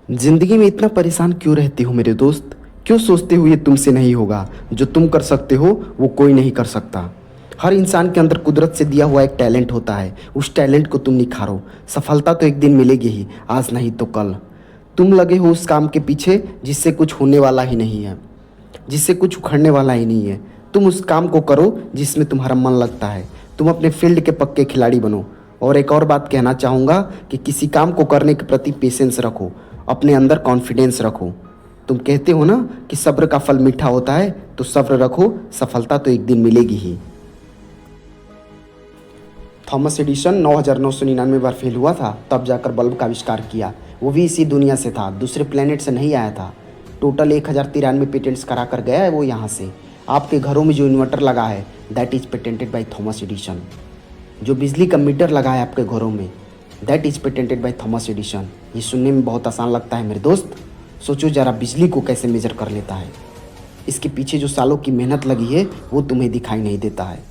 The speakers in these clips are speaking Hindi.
जिंदगी में इतना परेशान क्यों रहते हो मेरे दोस्त? क्यों सोचते हो ये तुमसे नहीं होगा? जो तुम कर सकते हो वो कोई नहीं कर सकता। हर इंसान के अंदर कुदरत से दिया हुआ एक टैलेंट होता है। उस टैलेंट को तुम निखारो। सफलता तो एक दिन मिलेगी ही, आज नहीं तो कल। तुम लगे हो उस काम के पीछे जिससे कुछ होने वाला ही नहीं है, जिससे कुछ उखड़ने वाला ही नहीं है। तुम उस काम को करो जिसमें तुम्हारा मन लगता है। तुम अपने फील्ड के पक्के खिलाड़ी बनो। और एक और बात कहना चाहूँगा कि किसी काम को करने के प्रति पेशेंस रखो, अपने अंदर कॉन्फिडेंस रखो। तुम कहते हो ना कि सब्र का फल मीठा होता है, तो सब्र रखो, सफलता तो एक दिन मिलेगी ही। थॉमस एडिसन 9999 बार फेल हुआ था, तब जाकर बल्ब का आविष्कार किया। वो भी इसी दुनिया से था, दूसरे प्लेनेट से नहीं आया था। टोटल 1093 पेटेंट्स करा कर गया है वो यहाँ से। आपके घरों में जो इन्वर्टर लगा है, that is patented by Thomas Edison. जो बिजली का मीटर लगा है आपके घरों में, that is patented by Thomas Edison. ये सुनने में बहुत आसान लगता है मेरे दोस्त। सोचो जरा बिजली को कैसे मेजर कर लेता है। इसके पीछे जो सालों की मेहनत लगी है वो तुम्हें दिखाई नहीं देता है।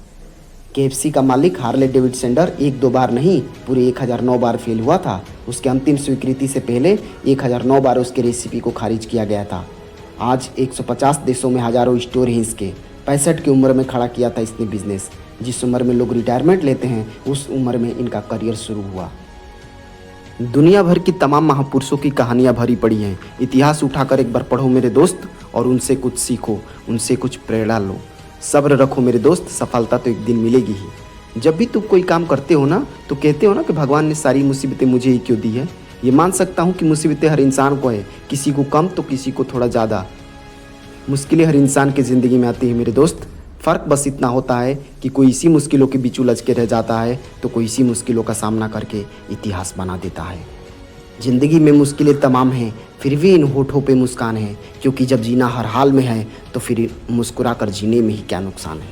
KFC का मालिक हार्ले डेविडसन एक दो बार नहीं, पूरे 1009 बार फेल हुआ था। उसके अंतिम स्वीकृति से पहले 1009 बार उसके रेसिपी को खारिज किया गया था। आज 150 देशों में हजारों स्टोर हैं इसके। 65 की उम्र में खड़ा किया था इसने बिजनेस। जिस उम्र में लोग रिटायरमेंट लेते हैं, उस उम्र में इनका करियर शुरू हुआ। दुनिया भर की तमाम महापुरुषों की कहानियाँ भरी पड़ी हैं। इतिहास उठाकर एक बार पढ़ो मेरे दोस्त, और उनसे कुछ सीखो, उनसे कुछ प्रेरणा लो। सब्र रखो मेरे दोस्त, सफलता तो एक दिन मिलेगी ही। जब भी तुम कोई काम करते हो ना, तो कहते हो ना कि भगवान ने सारी मुसीबतें मुझे ही क्यों दी है। ये मान सकता हूँ कि मुसीबतें हर इंसान को है, किसी को कम तो किसी को थोड़ा ज़्यादा। मुश्किलें हर इंसान की ज़िंदगी में आती है मेरे दोस्त। फ़र्क बस इतना होता है कि कोई इसी मुश्किलों के बीच उलझ के रह जाता है, तो कोई इसी मुश्किलों का सामना करके इतिहास बना देता है। ज़िंदगी में मुश्किलें तमाम हैं, फिर भी इन होठों पे मुस्कान है, क्योंकि जब जीना हर हाल में है तो फिर मुस्कुरा कर जीने में ही क्या नुकसान है।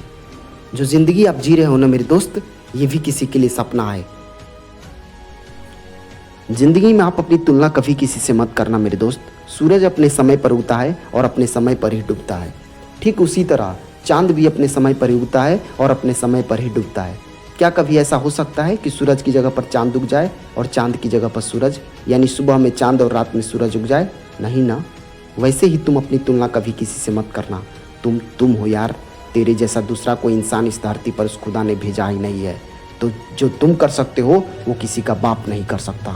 जो ज़िंदगी आप जी रहे हो ना मेरे दोस्त, ये भी किसी के लिए सपना है। ज़िंदगी में आप अपनी तुलना कभी किसी से मत करना मेरे दोस्त। सूरज अपने समय पर उगता है और अपने समय पर ही डूबता है। ठीक उसी तरह चांद भी अपने समय पर ही उगता है और अपने समय पर ही डूबता है। क्या कभी ऐसा हो सकता है कि सूरज की जगह पर चांद उग जाए और चांद की जगह पर सूरज, यानी सुबह में चांद और रात में सूरज उग जाए? नहीं ना। वैसे ही तुम अपनी तुलना कभी किसी से मत करना। तुम हो यार। तेरे जैसा दूसरा कोई इंसान इस धरती पर उस खुदा ने भेजा ही नहीं है। तो जो तुम कर सकते हो वो किसी का बाप नहीं कर सकता।